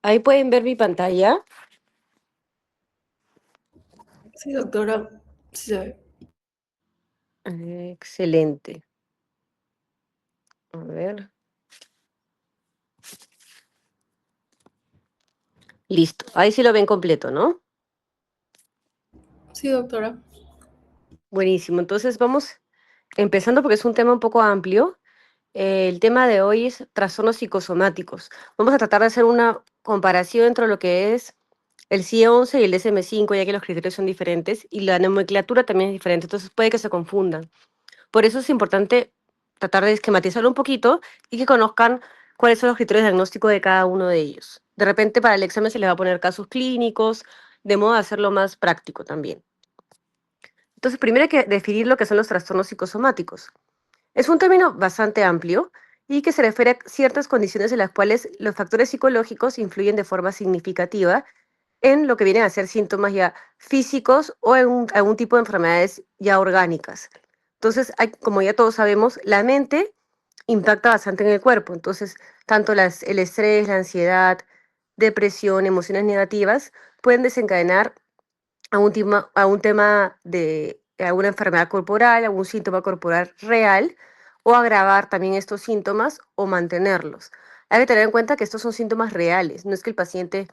Ahí pueden ver mi pantalla. Sí, doctora. Sí, se ve. Excelente. A ver. Listo. Ahí sí lo ven completo, ¿no? Sí, doctora. Buenísimo. Entonces vamos empezando porque es un tema un poco amplio. El tema de hoy es trastornos psicosomáticos. Vamos a tratar de hacer una comparación entre lo que es el CIE-11 y el DSM-5, ya que los criterios son diferentes y la nomenclatura también es diferente, entonces puede que se confundan. Por eso es importante tratar de esquematizarlo un poquito y que conozcan cuáles son los criterios de diagnóstico de cada uno de ellos. De repente para el examen se les va a poner casos clínicos, de modo de hacerlo más práctico también. Entonces, primero hay que definir lo que son los trastornos psicosomáticos. Es un término bastante amplio y que se refiere a ciertas condiciones en las cuales los factores psicológicos influyen de forma significativa en lo que vienen a ser síntomas ya físicos o en algún tipo de enfermedades ya orgánicas. Entonces, como ya todos sabemos, la mente impacta bastante en el cuerpo. Entonces, tanto el estrés, la ansiedad, depresión, emociones negativas pueden desencadenar a un tema de alguna enfermedad corporal, algún síntoma corporal real, o agravar también estos síntomas o mantenerlos. Hay que tener en cuenta que estos son síntomas reales, no es que el paciente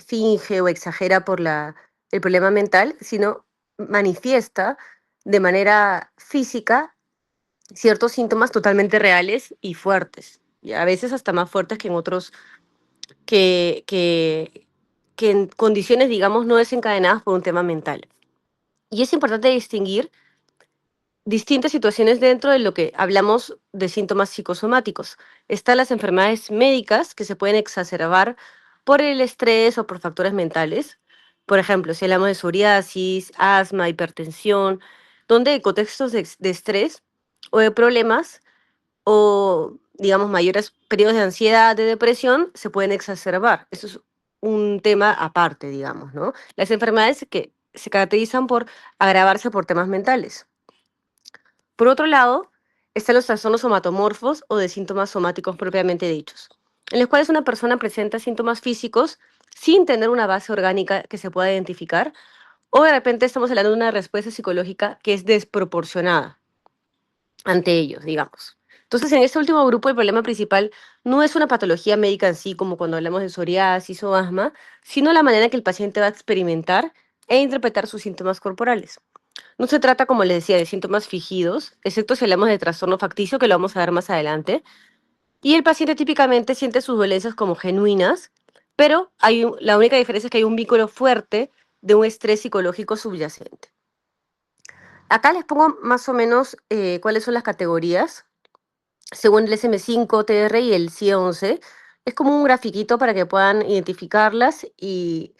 finge o exagera por el problema mental, sino manifiesta de manera física ciertos síntomas totalmente reales y fuertes, y a veces hasta más fuertes que en otros, que, que, que en condiciones, digamos, no desencadenadas por un tema mental. Y es importante distinguir distintas situaciones dentro de lo que hablamos de síntomas psicosomáticos. Están las enfermedades médicas que se pueden exacerbar por el estrés o por factores mentales. Por ejemplo, si hablamos de psoriasis, asma, hipertensión, donde en contextos de estrés o de problemas o, digamos, mayores periodos de ansiedad, de depresión, se pueden exacerbar. Eso es un tema aparte, digamos, ¿no? Las enfermedades que se caracterizan por agravarse por temas mentales. Por otro lado, están los trastornos somatomorfos o de síntomas somáticos propiamente dichos, en los cuales una persona presenta síntomas físicos sin tener una base orgánica que se pueda identificar, o de repente estamos hablando de una respuesta psicológica que es desproporcionada ante ellos, digamos. Entonces, en este último grupo, el problema principal no es una patología médica en sí, como cuando hablamos de psoriasis o asma, sino la manera en que el paciente va a experimentar e interpretar sus síntomas corporales. No se trata, como les decía, de síntomas fingidos, excepto si hablamos de trastorno facticio, que lo vamos a ver más adelante. Y el paciente típicamente siente sus dolencias como genuinas, pero la única diferencia es que hay un vínculo fuerte de un estrés psicológico subyacente. Acá les pongo más o menos cuáles son las categorías, según el SM5, TR y el CIE-11. Es como un grafiquito para que puedan identificarlas y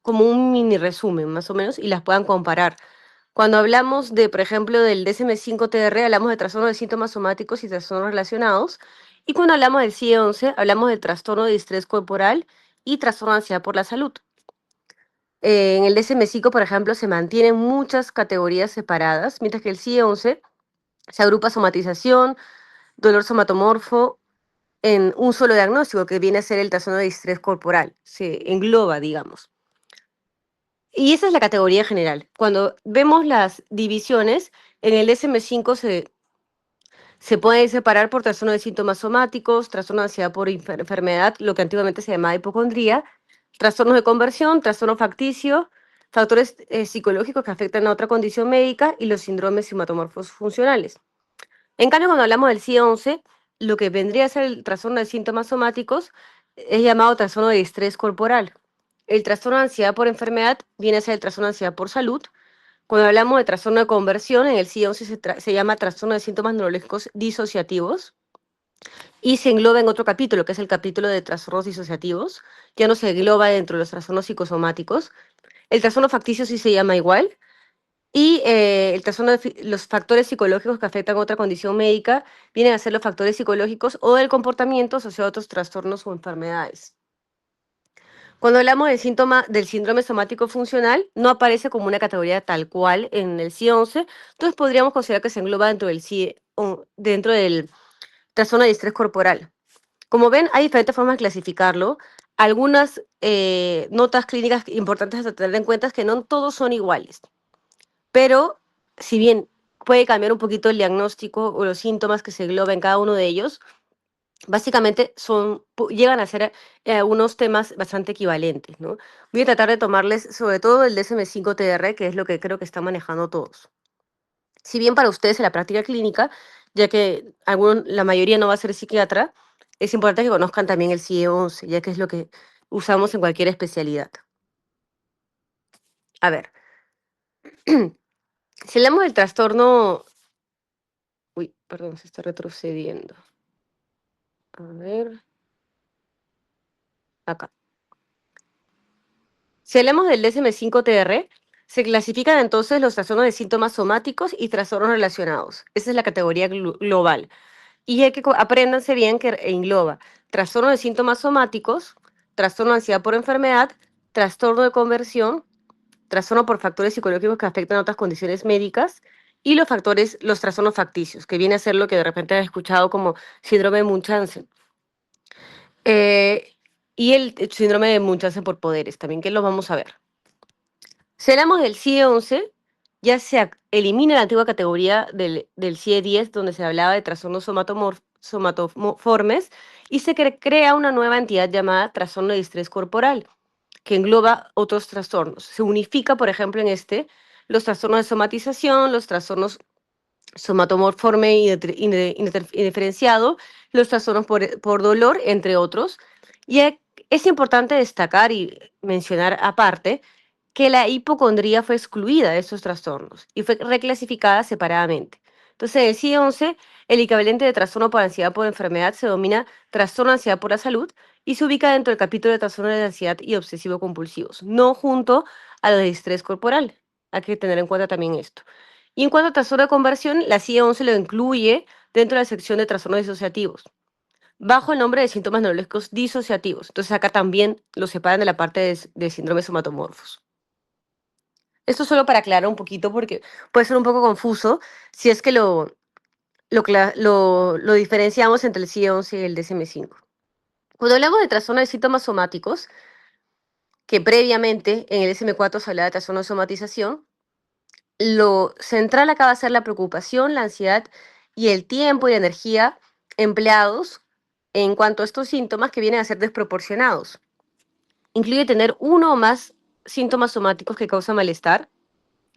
como un mini resumen, más o menos, y las puedan comparar. Cuando hablamos de, por ejemplo, del DSM-5-TR, hablamos de trastorno de síntomas somáticos y trastornos relacionados. Y cuando hablamos del CIE-11, hablamos del trastorno de estrés corporal y trastorno de ansiedad por la salud. En el DSM-5, por ejemplo, se mantienen muchas categorías separadas, mientras que el CIE-11 se agrupa somatización, dolor somatomorfo, en un solo diagnóstico, que viene a ser el trastorno de estrés corporal. Se engloba, digamos. Y esa es la categoría general. Cuando vemos las divisiones, en el DSM-5 se puede separar por trastorno de síntomas somáticos, trastorno de ansiedad por enfermedad, lo que antiguamente se llamaba hipocondría, trastornos de conversión, trastorno facticio, factores psicológicos que afectan a otra condición médica y los síndromes somatomorfos funcionales. En cambio, cuando hablamos del CIE-11, lo que vendría a ser el trastorno de síntomas somáticos es llamado trastorno de estrés corporal. El trastorno de ansiedad por enfermedad viene a ser el trastorno de ansiedad por salud. Cuando hablamos de trastorno de conversión, en el CIE-11 se llama trastorno de síntomas neurológicos disociativos y se engloba en otro capítulo, que es el capítulo de trastornos disociativos. Ya no se engloba dentro de los trastornos psicosomáticos. El trastorno facticio sí se llama igual. Y el trastorno los factores psicológicos que afectan a otra condición médica vienen a ser los factores psicológicos o del comportamiento asociado a otros trastornos o enfermedades. Cuando hablamos del síndrome somático funcional, no aparece como una categoría tal cual en el CIE-11, entonces podríamos considerar que se engloba dentro del CIE, o dentro del trastorno de estrés corporal. Como ven, hay diferentes formas de clasificarlo. algunas notas clínicas importantes a tener en cuenta es que no todos son iguales, pero si bien puede cambiar un poquito el diagnóstico o los síntomas que se engloban en cada uno de ellos, básicamente llegan a ser unos temas bastante equivalentes, ¿no? Voy a tratar de tomarles sobre todo el DSM-5-TR, que es lo que creo que están manejando todos. Si bien para ustedes en la práctica clínica, ya que la mayoría no va a ser psiquiatra, es importante que conozcan también el CIE-11, ya que es lo que usamos en cualquier especialidad. A ver, si hablamos del trastorno... Uy, perdón, se está retrocediendo. A ver, acá. Si hablamos del DSM-5-TR, se clasifican entonces los trastornos de síntomas somáticos y trastornos relacionados. Esa es la categoría global. Y hay que apréndanse bien que engloba trastorno de síntomas somáticos, trastorno de ansiedad por enfermedad, trastorno de conversión, trastorno por factores psicológicos que afectan a otras condiciones médicas y los trastornos facticios, que viene a ser lo que de repente has escuchado como síndrome de Munchausen. Y el síndrome de Munchausen por poderes, también que lo vamos a ver. Si hablamos del CIE-11, ya se elimina la antigua categoría del CIE-10, donde se hablaba de trastornos somatoformes, y se crea una nueva entidad llamada trastorno de distrés corporal, que engloba otros trastornos. Se unifica, por ejemplo, en los trastornos de somatización, los trastornos somatomorforme indiferenciado, los trastornos por dolor, entre otros. Y es importante destacar y mencionar aparte que la hipocondría fue excluida de estos trastornos y fue reclasificada separadamente. Entonces, en el CIE-11, el equivalente de trastorno por ansiedad por enfermedad se denomina trastorno de ansiedad por la salud y se ubica dentro del capítulo de trastornos de ansiedad y obsesivo-compulsivos, no junto a los de estrés corporal. Hay que tener en cuenta también esto. Y en cuanto a trastorno de conversión, la CIE-11 lo incluye dentro de la sección de trastornos disociativos, bajo el nombre de síntomas neurológicos disociativos. Entonces acá también lo separan de la parte de síndrome somatomorfos. Esto solo para aclarar un poquito porque puede ser un poco confuso si es que lo diferenciamos entre el CIE-11 y el DSM-5. Cuando hablamos de trastorno de síntomas somáticos, que previamente en el DSM-4 se hablaba de trastorno de somatización, lo central acá va a ser la preocupación, la ansiedad y el tiempo y la energía empleados en cuanto a estos síntomas que vienen a ser desproporcionados. Incluye tener uno o más síntomas somáticos que causan malestar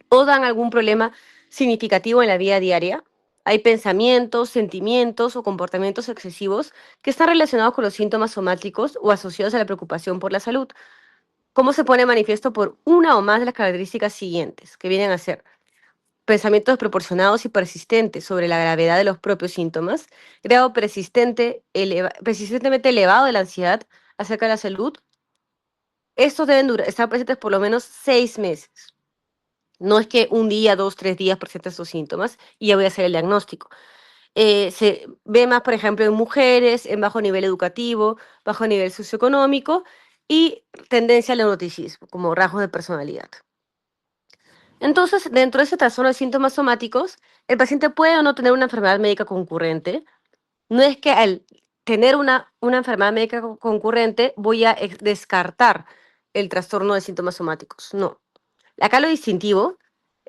o dan algún problema significativo en la vida diaria. Hay pensamientos, sentimientos o comportamientos excesivos que están relacionados con los síntomas somáticos o asociados a la preocupación por la salud. ¿Cómo se pone manifiesto por una o más de las características siguientes, que vienen a ser pensamientos desproporcionados y persistentes sobre la gravedad de los propios síntomas, grado persistentemente elevado de la ansiedad acerca de la salud? Estos deben estar presentes por lo menos 6 meses. No es que un día, 2, 3 días presenten estos síntomas y ya voy a hacer el diagnóstico. Se ve más, por ejemplo, en mujeres, en bajo nivel educativo, bajo nivel socioeconómico y tendencia al neuroticismo, como rasgos de personalidad. Entonces, dentro de ese trastorno de síntomas somáticos, el paciente puede o no tener una enfermedad médica concurrente. No es que al tener una enfermedad médica concurrente voy a descartar el trastorno de síntomas somáticos. No. Acá lo distintivo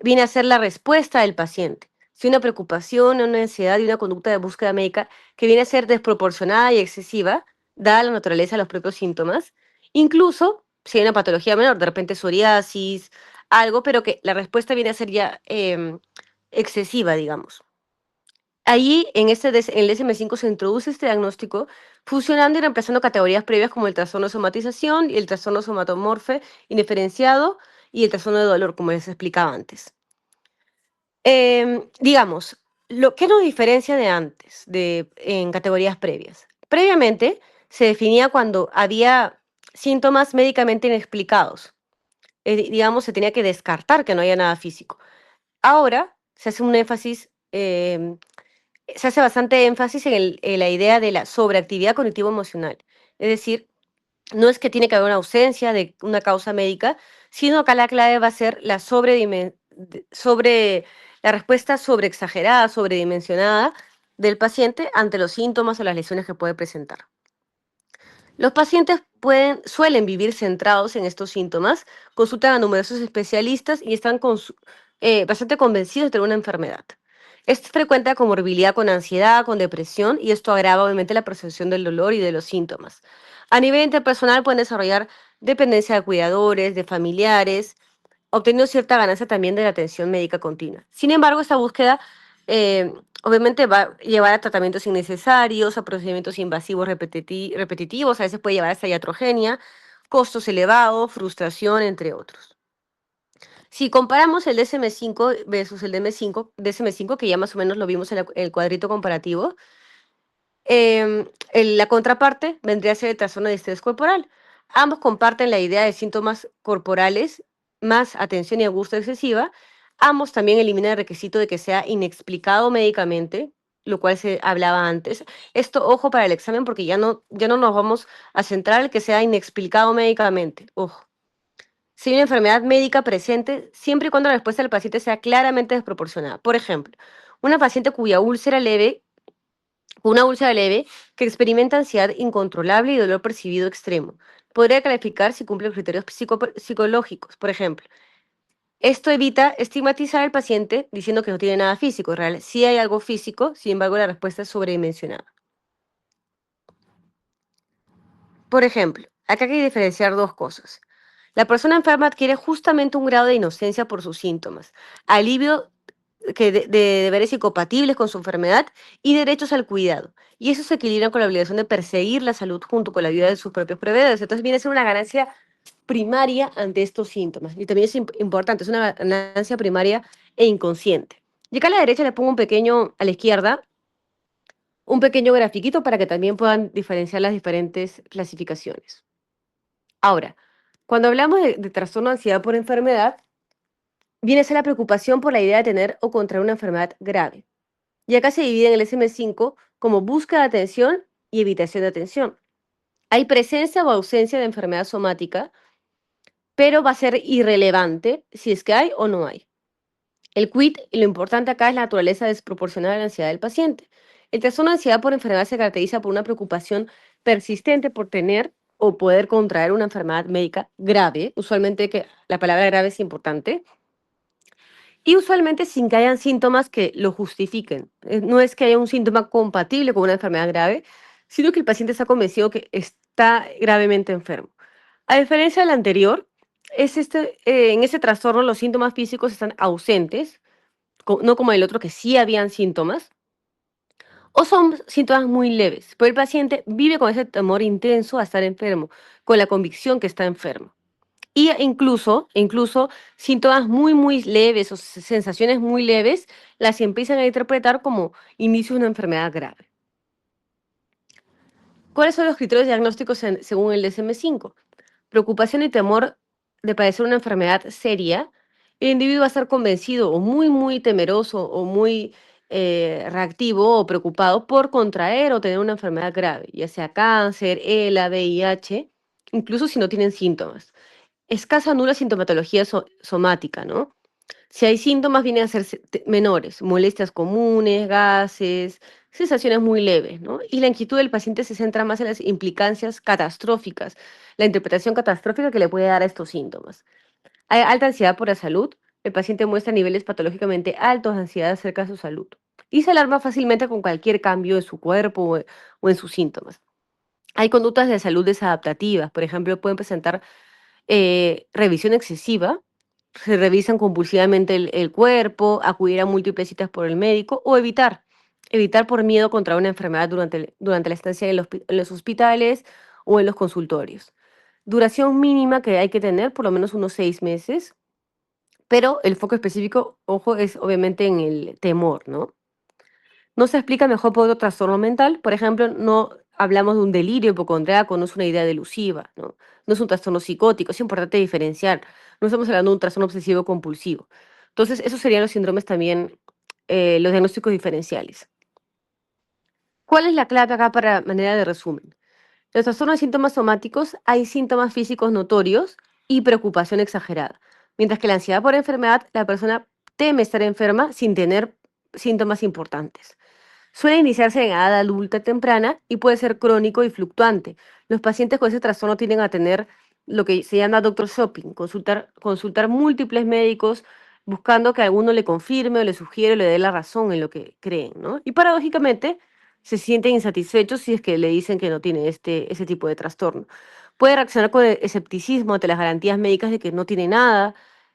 viene a ser la respuesta del paciente. Si una preocupación, una ansiedad y una conducta de búsqueda médica que viene a ser desproporcionada y excesiva, dada la naturaleza de los propios síntomas, incluso si hay una patología menor, de repente psoriasis, algo, pero que la respuesta viene a ser ya excesiva, digamos. Allí, en el DSM-5 se introduce este diagnóstico fusionando y reemplazando categorías previas como el trastorno de somatización y el trastorno somatomorfe indiferenciado y el trastorno de dolor, como les explicaba antes. Digamos, ¿qué nos diferencia de antes, en categorías previas? Previamente se definía cuando había síntomas médicamente inexplicados. Digamos, se tenía que descartar que no haya nada físico. Ahora se hace un énfasis, se hace bastante énfasis en la idea de la sobreactividad cognitivo-emocional. Es decir, no es que tiene que haber una ausencia de una causa médica, sino acá la clave va a ser la respuesta sobreexagerada, sobredimensionada del paciente ante los síntomas o las lesiones que puede presentar. Los pacientes suelen vivir centrados en estos síntomas, consultan a numerosos especialistas y están bastante convencidos de tener una enfermedad. Es frecuente la comorbilidad con ansiedad, con depresión, y esto agrava obviamente la percepción del dolor y de los síntomas. A nivel interpersonal pueden desarrollar dependencia de cuidadores, de familiares, obteniendo cierta ganancia también de la atención médica continua. Sin embargo, esta búsqueda eh, obviamente va a llevar a tratamientos innecesarios, a procedimientos invasivos repetitivos, a veces puede llevar hasta iatrogenia, costos elevados, frustración, entre otros. Si comparamos el DSM-5 versus el DSM-5, que ya más o menos lo vimos en el cuadrito comparativo, la contraparte vendría a ser el trastorno de estrés corporal. Ambos comparten la idea de síntomas corporales, más atención y angustia excesiva. Ambos también eliminan el requisito de que sea inexplicado médicamente, lo cual se hablaba antes. Esto, ojo para el examen, porque ya no nos vamos a centrar en que sea inexplicado médicamente. Ojo. Si hay una enfermedad médica presente, siempre y cuando la respuesta del paciente sea claramente desproporcionada. Por ejemplo, una paciente cuya úlcera leve una úlcera leve que experimenta ansiedad incontrolable y dolor percibido extremo. Podría calificar si cumple los criterios psicológicos, por ejemplo. Esto evita estigmatizar al paciente diciendo que no tiene nada físico. En realidad, sí hay algo físico, sin embargo, la respuesta es sobredimensionada. Por ejemplo, acá hay que diferenciar dos cosas. La persona enferma adquiere justamente un grado de inocencia por sus síntomas, alivio de deberes incompatibles con su enfermedad y derechos al cuidado. Y eso se equilibra con la obligación de perseguir la salud junto con la ayuda de sus propios proveedores. Entonces viene a ser una ganancia primaria ante estos síntomas. Y también es importante, es una ganancia primaria e inconsciente. Y acá a la derecha le pongo a la izquierda, un pequeño grafiquito para que también puedan diferenciar las diferentes clasificaciones. Ahora, cuando hablamos de trastorno de ansiedad por enfermedad, viene a ser la preocupación por la idea de tener o contraer una enfermedad grave. Y acá se divide en el SM5 como búsqueda de atención y evitación de atención. Hay presencia o ausencia de enfermedad somática, pero va a ser irrelevante si es que hay o no hay. El quid, y lo importante acá es la naturaleza desproporcionada de la ansiedad del paciente. El trastorno de ansiedad por enfermedad se caracteriza por una preocupación persistente por tener o poder contraer una enfermedad médica grave, usualmente que la palabra grave es importante, y usualmente sin que hayan síntomas que lo justifiquen. No es que haya un síntoma compatible con una enfermedad grave, sino que el paciente está convencido que está gravemente enfermo. A diferencia del anterior, en este trastorno los síntomas físicos están ausentes, no como el otro que sí habían síntomas, o son síntomas muy leves, pero el paciente vive con ese temor intenso a estar enfermo, con la convicción que está enfermo. Y incluso síntomas muy leves o sensaciones muy leves las empiezan a interpretar como inicio de una enfermedad grave. ¿Cuáles son los criterios diagnósticos según el DSM-5? Preocupación y temor de padecer una enfermedad seria. El individuo va a estar convencido o muy temeroso o muy reactivo o preocupado por contraer o tener una enfermedad grave, ya sea cáncer, ELA, VIH, incluso si no tienen síntomas. Escasa nula sintomatología somática, ¿no? Si hay síntomas, vienen a ser menores, molestias comunes, gases, sensaciones muy leves, ¿no? Y la inquietud del paciente se centra más en las implicancias catastróficas, la interpretación catastrófica que le puede dar a estos síntomas. Hay alta ansiedad por la salud, el paciente muestra niveles patológicamente altos de ansiedad acerca de su salud y se alarma fácilmente con cualquier cambio en su cuerpo o en sus síntomas. Hay conductas de salud desadaptativas, por ejemplo, pueden presentar revisión excesiva, se revisan compulsivamente el cuerpo, acudir a múltiples citas por el médico o evitar por miedo contra una enfermedad durante la estancia en los hospitales o en los consultorios. Duración mínima que hay que tener, por lo menos unos 6 meses, pero el foco específico, ojo, es obviamente en el temor, ¿no? No se explica mejor por otro trastorno mental. Por ejemplo, no hablamos de un delirio hipocondriaco, no es una idea delusiva, ¿no? No es un trastorno psicótico, es importante diferenciar. No estamos hablando de un trastorno obsesivo compulsivo. Entonces, esos serían los síndromes también, los diagnósticos diferenciales. ¿Cuál es la clave acá para manera de resumen? Los trastornos de síntomas somáticos hay síntomas físicos notorios y preocupación exagerada. Mientras que la ansiedad por enfermedad, la persona teme estar enferma sin tener síntomas importantes. Suele iniciarse en edad adulta temprana y puede ser crónico y fluctuante. Los pacientes con ese trastorno tienden a tener lo que se llama doctor shopping, consultar múltiples médicos buscando que alguno le confirme o le sugiere o le dé la razón en lo que creen, ¿no? Y paradójicamente se sienten insatisfechos si es que le dicen que no tiene ese tipo de trastorno. Puede reaccionar con escepticismo ante las garantías médicas de que no tiene nada,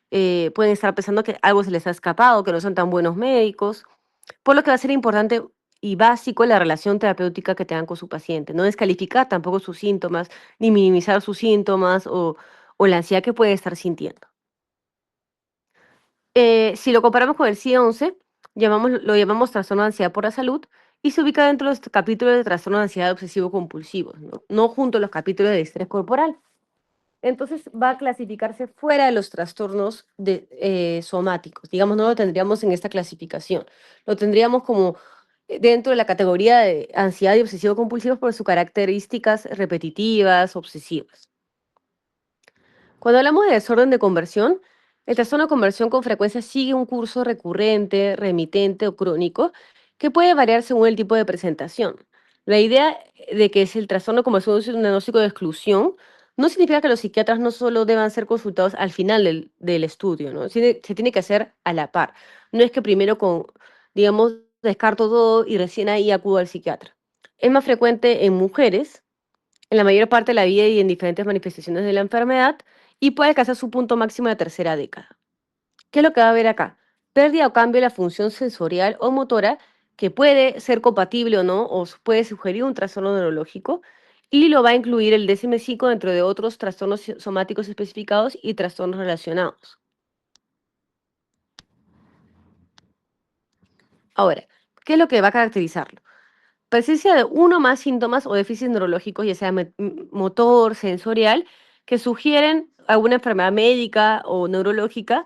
pueden estar pensando que algo se les ha escapado, que no son tan buenos médicos, por lo que va a ser importante y básico la relación terapéutica que tengan con su paciente. No descalificar tampoco sus síntomas, ni minimizar sus síntomas o la ansiedad que puede estar sintiendo. Si lo comparamos con el CIE-11, lo llamamos trastorno de ansiedad por la salud y se ubica dentro de los capítulos de trastorno de ansiedad obsesivo-compulsivo, no junto a los capítulos de estrés corporal. Entonces va a clasificarse fuera de los trastornos somáticos. Digamos, no lo tendríamos en esta clasificación. Lo tendríamos como dentro de la categoría de ansiedad y obsesivo-compulsivos por sus características repetitivas, obsesivas. Cuando hablamos de desorden de conversión, el trastorno de conversión con frecuencia sigue un curso recurrente, remitente o crónico que puede variar según el tipo de presentación. La idea de que es el trastorno de conversión es un diagnóstico de exclusión no significa que los psiquiatras no solo deban ser consultados al final del estudio, ¿no? Se tiene que hacer a la par. No es que primero digamos, descarto todo y recién ahí acudo al psiquiatra. Es más frecuente en mujeres en la mayor parte de la vida y en diferentes manifestaciones de la enfermedad y puede alcanzar su punto máximo en la tercera década. ¿Qué es lo que va a haber acá? Pérdida o cambio de la función sensorial o motora que puede ser compatible o no, o puede sugerir un trastorno neurológico, y lo va a incluir el DSM-5 dentro de otros trastornos somáticos especificados y trastornos relacionados. Ahora, ¿qué es lo que va a caracterizarlo? Presencia de uno o más síntomas o déficits neurológicos, ya sea motor, sensorial, que sugieren alguna enfermedad médica o neurológica,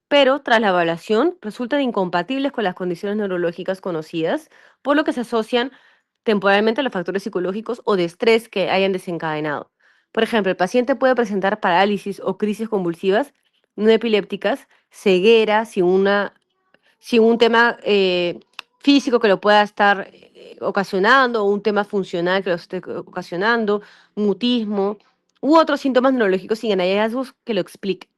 pero tras la evaluación resultan incompatibles con las condiciones neurológicas conocidas, por lo que se asocian temporalmente a los factores psicológicos o de estrés que hayan desencadenado. Por ejemplo, el paciente puede presentar parálisis o crisis convulsivas no epilépticas, ceguera sin un tema físico que lo pueda estar ocasionando, o un tema funcional que lo esté ocasionando, mutismo, u otros síntomas neurológicos sin hallazgos que lo expliquen.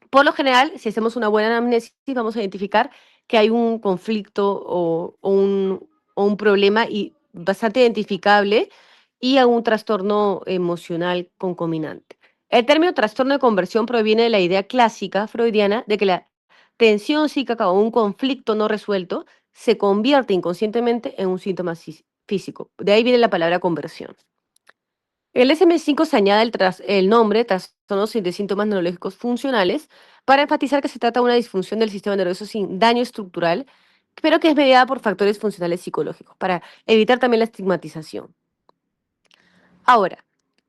Por lo general, si hacemos una buena anamnesis, vamos a identificar que hay un conflicto o un problema y bastante identificable y a un trastorno emocional concominante. El término trastorno de conversión proviene de la idea clásica freudiana de que la tensión psíquica o un conflicto no resuelto se convierte inconscientemente en un síntoma físico. De ahí viene la palabra conversión. El DSM-5 se añade el nombre trastornos de síntomas neurológicos funcionales para enfatizar que se trata de una disfunción del sistema nervioso sin daño estructural, pero que es mediada por factores funcionales psicológicos, para evitar también la estigmatización. Ahora,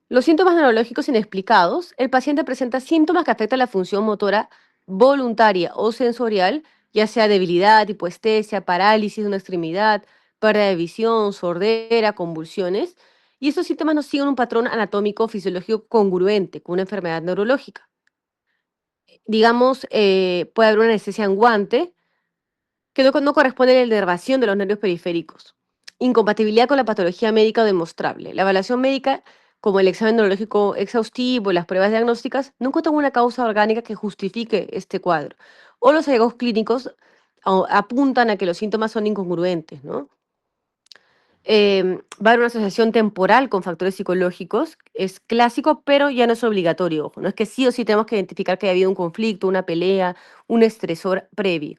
los síntomas neurológicos inexplicados, el paciente presenta síntomas que afectan la función motora voluntaria o sensorial, ya sea debilidad, hipoestesia, parálisis de una extremidad, pérdida de visión, sordera, convulsiones, y estos síntomas no siguen un patrón anatómico o fisiológico congruente con una enfermedad neurológica. Digamos, puede haber una anestesia en guante, que no corresponde a la inervación de los nervios periféricos. Incompatibilidad con la patología médica demostrable. La evaluación médica, como el examen neurológico exhaustivo, las pruebas diagnósticas, no encuentran una causa orgánica que justifique este cuadro. O los hallazgos clínicos apuntan a que los síntomas son incongruentes, ¿no? Va a haber una asociación temporal con factores psicológicos, es clásico, pero ya no es obligatorio. Ojo, no es que sí o sí tenemos que identificar que ha habido un conflicto, una pelea, un estresor previo.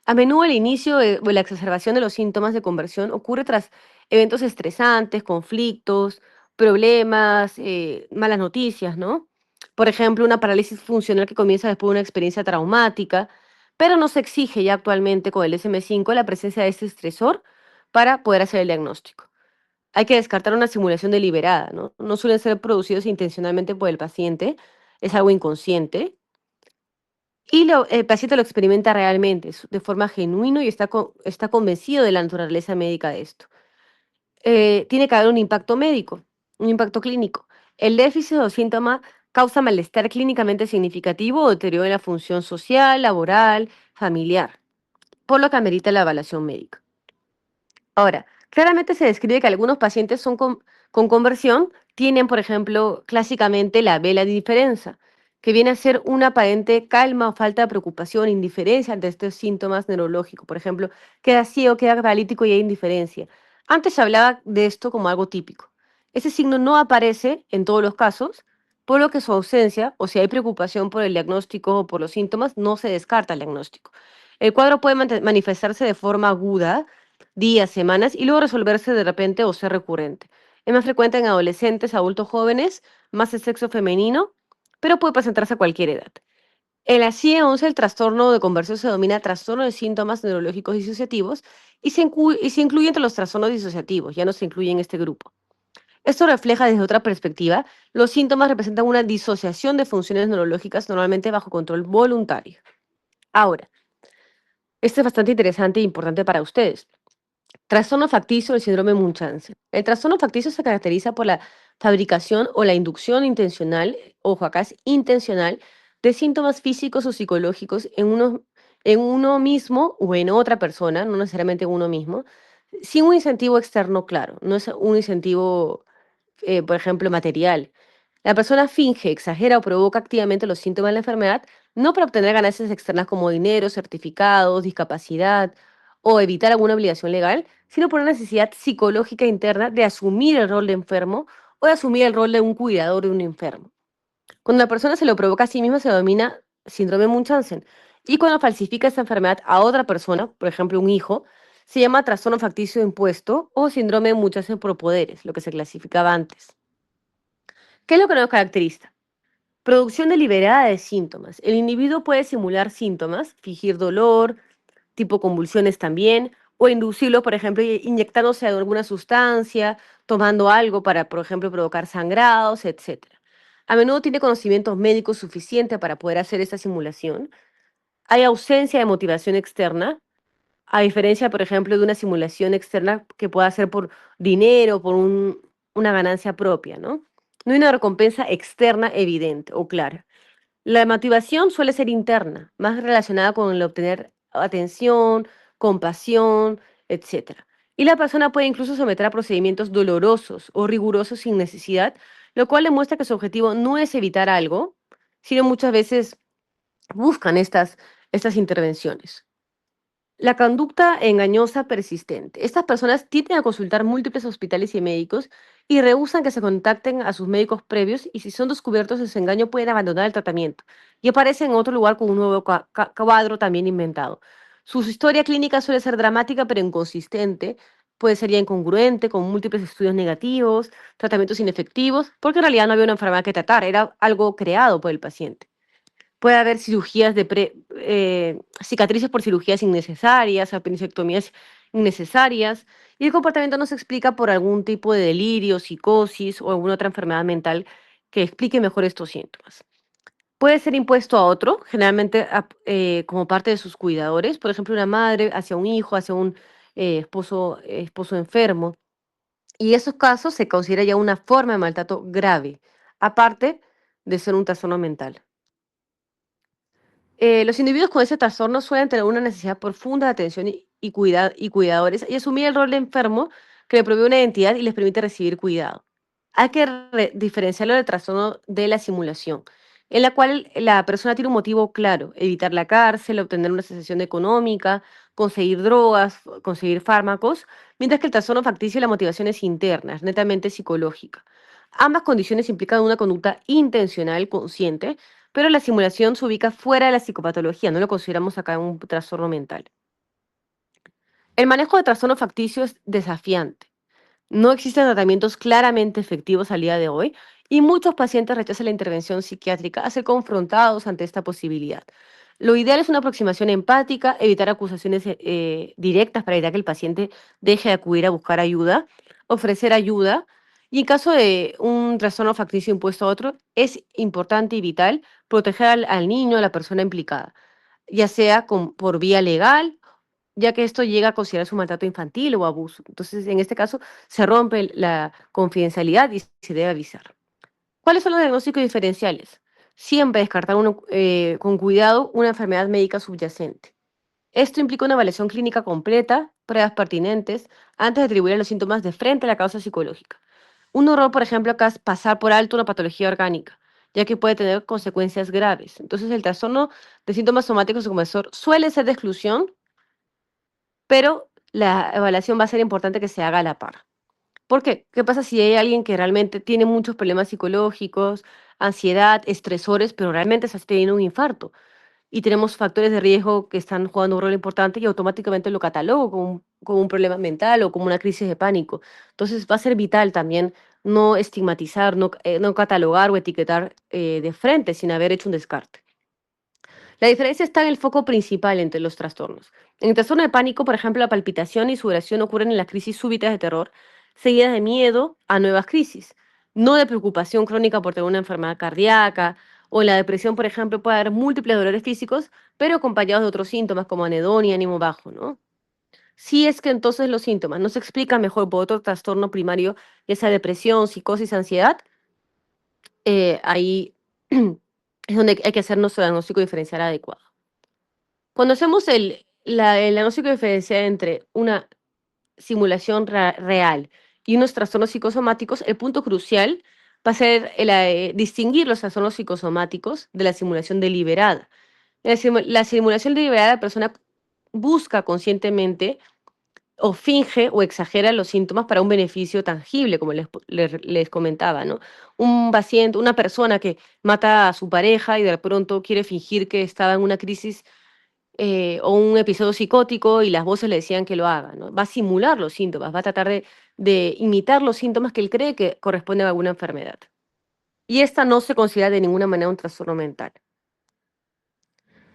A menudo el inicio o la exacerbación de los síntomas de conversión ocurre tras eventos estresantes, conflictos, problemas, malas noticias, ¿no? Por ejemplo, una parálisis funcional que comienza después de una experiencia traumática, pero no se exige ya actualmente con el DSM-5 la presencia de este estresor para poder hacer el diagnóstico. Hay que descartar una simulación deliberada, ¿no? No suelen ser producidos intencionalmente por el paciente, es algo inconsciente, y el paciente lo experimenta realmente, de forma genuina y está convencido de la naturaleza médica de esto. Tiene que haber un impacto médico, un impacto clínico. El déficit o síntoma causa malestar clínicamente significativo o deterioro en la función social, laboral, familiar, por lo que amerita la evaluación médica. Ahora, claramente se describe que algunos pacientes con conversión tienen, por ejemplo, clásicamente la vela de indiferencia, que viene a ser una aparente calma o falta de preocupación, indiferencia ante estos síntomas neurológicos. Por ejemplo, queda ciego, queda paralítico y hay indiferencia. Antes se hablaba de esto como algo típico. Ese signo no aparece en todos los casos, por lo que su ausencia, o si hay preocupación por el diagnóstico o por los síntomas, no se descarta el diagnóstico. El cuadro puede manifestarse de forma aguda, días, semanas, y luego resolverse de repente o ser recurrente. Es más frecuente en adolescentes, adultos jóvenes, más el sexo femenino, pero puede presentarse a cualquier edad. En la CIE-11 el trastorno de conversión se denomina trastorno de síntomas neurológicos disociativos y se incluye entre los trastornos disociativos, ya no se incluye en este grupo. Esto refleja desde otra perspectiva, los síntomas representan una disociación de funciones neurológicas normalmente bajo control voluntario. Ahora, esto es bastante interesante e importante para ustedes. Trastorno facticio del síndrome Munchausen. El trastorno facticio se caracteriza por la fabricación o la inducción intencional, ojo acá es intencional, de síntomas físicos o psicológicos en uno mismo o en otra persona, no necesariamente en uno mismo, sin un incentivo externo claro. No es un incentivo, por ejemplo, material. La persona finge, exagera o provoca activamente los síntomas de la enfermedad, no para obtener ganancias externas como dinero, certificados, discapacidad o evitar alguna obligación legal, sino por una necesidad psicológica interna de asumir el rol de enfermo o de asumir el rol de un cuidador de un enfermo. Cuando la persona se lo provoca a sí misma se denomina síndrome Munchausen. Y cuando falsifica esta enfermedad a otra persona, por ejemplo un hijo, se llama trastorno facticio impuesto o síndrome de Munchausen por poderes, lo que se clasificaba antes. ¿Qué es lo que nos caracteriza? Producción deliberada de síntomas. El individuo puede simular síntomas, fingir dolor, tipo convulsiones también, o inducirlo, por ejemplo, inyectándose alguna sustancia, tomando algo para, por ejemplo, provocar sangrados, etcétera. A menudo tiene conocimientos médicos suficientes para poder hacer esta simulación. Hay ausencia de motivación externa, a diferencia, por ejemplo, de una simulación externa que pueda ser por dinero, por una ganancia propia, ¿no? No hay una recompensa externa evidente o clara. La motivación suele ser interna, más relacionada con el obtener atención, compasión, etcétera. Y la persona puede incluso someter a procedimientos dolorosos o rigurosos sin necesidad, lo cual demuestra que su objetivo no es evitar algo, sino muchas veces buscan estas intervenciones. La conducta engañosa persistente. Estas personas tienden a consultar múltiples hospitales y médicos y rehúsan que se contacten a sus médicos previos y si son descubiertos de su engaño pueden abandonar el tratamiento y aparecen en otro lugar con un nuevo cuadro también inventado. Su historia clínica suele ser dramática pero inconsistente, puede ser ya incongruente, con múltiples estudios negativos, tratamientos inefectivos, porque en realidad no había una enfermedad que tratar, era algo creado por el paciente. Puede haber cicatrices por cirugías innecesarias, apendicectomías innecesarias, y el comportamiento no se explica por algún tipo de delirio, psicosis o alguna otra enfermedad mental que explique mejor estos síntomas. Puede ser impuesto a otro, generalmente como parte de sus cuidadores, por ejemplo, una madre hacia un hijo, hacia un esposo enfermo, y esos casos se considera ya una forma de maltrato grave, aparte de ser un trastorno mental. Los individuos con ese trastorno suelen tener una necesidad profunda de atención y cuidadores y asumir el rol de enfermo que le provee una identidad y les permite recibir cuidado. Hay que diferenciarlo del trastorno de la simulación, en la cual la persona tiene un motivo claro: evitar la cárcel, obtener una sensación económica, conseguir drogas, conseguir fármacos, mientras que el trastorno facticio la motivación es interna, es netamente psicológica. Ambas condiciones implican una conducta intencional, consciente, pero la simulación se ubica fuera de la psicopatología, no lo consideramos acá un trastorno mental. El manejo de trastorno facticio es desafiante. No existen tratamientos claramente efectivos al día de hoy y muchos pacientes rechazan la intervención psiquiátrica a ser confrontados ante esta posibilidad. Lo ideal es una aproximación empática, evitar acusaciones directas para evitar que el paciente deje de acudir a buscar ayuda, ofrecer ayuda y en caso de un trastorno facticio impuesto a otro, es importante y vital proteger al niño, a la persona implicada, ya sea por vía legal, ya que esto llega a considerarse un maltrato infantil o abuso. Entonces, en este caso, se rompe la confidencialidad y se debe avisar. ¿Cuáles son los diagnósticos diferenciales? Siempre descartar con cuidado una enfermedad médica subyacente. Esto implica una evaluación clínica completa, pruebas pertinentes, antes de atribuir a los síntomas de frente a la causa psicológica. Un error, por ejemplo, acá es pasar por alto una patología orgánica, ya que puede tener consecuencias graves. Entonces, el trastorno de síntomas somáticos como SOR suele ser de exclusión, pero la evaluación va a ser importante que se haga a la par. ¿Por qué? ¿Qué pasa si hay alguien que realmente tiene muchos problemas psicológicos, ansiedad, estresores, pero realmente está teniendo un infarto? Y tenemos factores de riesgo que están jugando un rol importante y automáticamente lo catalogo como un problema mental o como una crisis de pánico. Entonces va a ser vital también no estigmatizar, no catalogar o etiquetar de frente sin haber hecho un descarte. La diferencia está en el foco principal entre los trastornos. En el trastorno de pánico, por ejemplo, la palpitación y sudoración ocurren en las crisis súbitas de terror, seguidas de miedo a nuevas crisis, no de preocupación crónica por tener una enfermedad cardíaca, o en la depresión, por ejemplo, puede haber múltiples dolores físicos, pero acompañados de otros síntomas como anedonia, ánimo bajo, ¿no? Si es que entonces los síntomas no se explican mejor por otro trastorno primario, ya sea depresión, psicosis, ansiedad, ahí es donde hay que hacer nuestro diagnóstico diferencial adecuado. Cuando hacemos el diagnóstico diferencial entre una simulación real y unos trastornos psicosomáticos, el punto crucial va a ser distinguir los trastornos psicosomáticos de la simulación deliberada. La simulación deliberada, la persona busca conscientemente o finge o exagera los síntomas para un beneficio tangible, como les comentaba, ¿no? Un paciente, una persona que mata a su pareja y de pronto quiere fingir que estaba en una crisis o un episodio psicótico y las voces le decían que lo haga, ¿no? Va a simular los síntomas, va a tratar de imitar los síntomas que él cree que corresponden a alguna enfermedad. Y esta no se considera de ninguna manera un trastorno mental.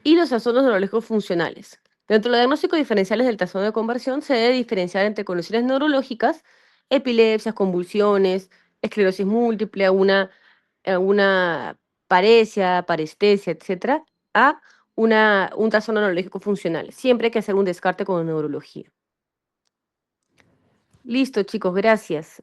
Y los trastornos neurológicos funcionales. Dentro de los diagnósticos diferenciales del trastorno de conversión se debe diferenciar entre condiciones neurológicas, epilepsias, convulsiones, esclerosis múltiple, alguna paresia, parestesia, etcétera, a un trastorno neurológico funcional. Siempre hay que hacer un descarte con neurología. Listo, chicos, gracias.